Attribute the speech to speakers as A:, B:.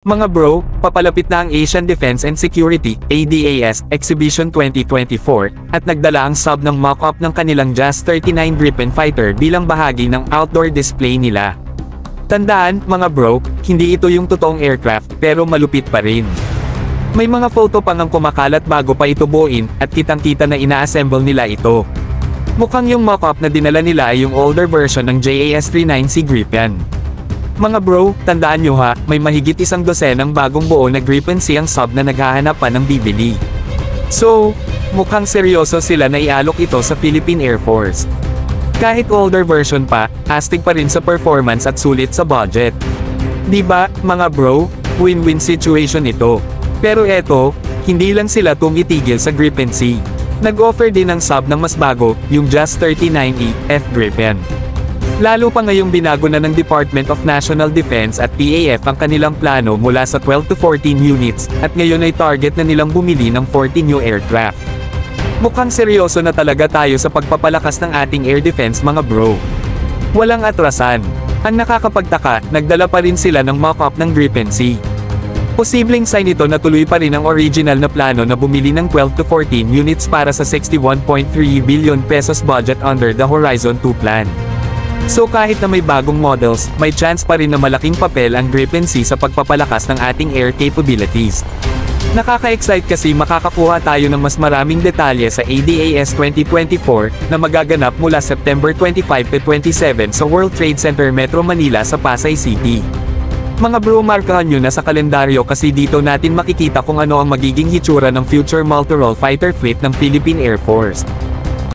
A: Mga bro, papalapit na ang Asian Defense and Security, ADAS, Exhibition 2024, at nagdala ang sub ng mock-up ng kanilang JAS-39 Gripen fighter bilang bahagi ng outdoor display nila. Tandaan, mga bro, hindi ito yung totoong aircraft, pero malupit pa rin. May mga photo pang ang kumakalat bago pa ito buuin, at kitang-kita na ina-assemble nila ito. Mukhang yung mock-up na dinala nila ay yung older version ng JAS-39C Gripen. Mga bro, tandaan nyo ha, may mahigit 100 ng bagong buo na Gripen C ang sub na naghahanap pa ng bibili. So, mukhang seryoso sila na ialok ito sa Philippine Air Force. Kahit older version pa, astig pa rin sa performance at sulit sa budget. Diba, mga bro, win-win situation ito. Pero eto, hindi lang sila tumitigil sa Gripen C. Nag-offer din ng sub ng mas bago, yung JAS-39E, F Gripen. Lalo pa ngayong binago na ng Department of National Defense at PAF ang kanilang plano mula sa 12 to 14 units, at ngayon ay target na nilang bumili ng 40 new aircraft. Mukhang seryoso na talaga tayo sa pagpapalakas ng ating air defense mga bro. Walang atrasan. Ang nakakapagtaka, nagdala pa rin sila ng mock-up ng Gripen C. Posibleng sign ito na tuloy pa rin ang original na plano na bumili ng 12 to 14 units para sa 61.3 billion pesos budget under the Horizon 2 plan. So kahit na may bagong models, may chance pa rin na malaking papel ang Gripen C sa pagpapalakas ng ating air capabilities. Nakaka-excite kasi makakakuha tayo ng mas maraming detalye sa ADAS 2024, na magaganap mula September 25 to 27 sa World Trade Center Metro Manila sa Pasay City. Mga bro, markahan nyo na sa kalendaryo kasi dito natin makikita kung ano ang magiging hitsura ng future multi-role fighter fleet ng Philippine Air Force.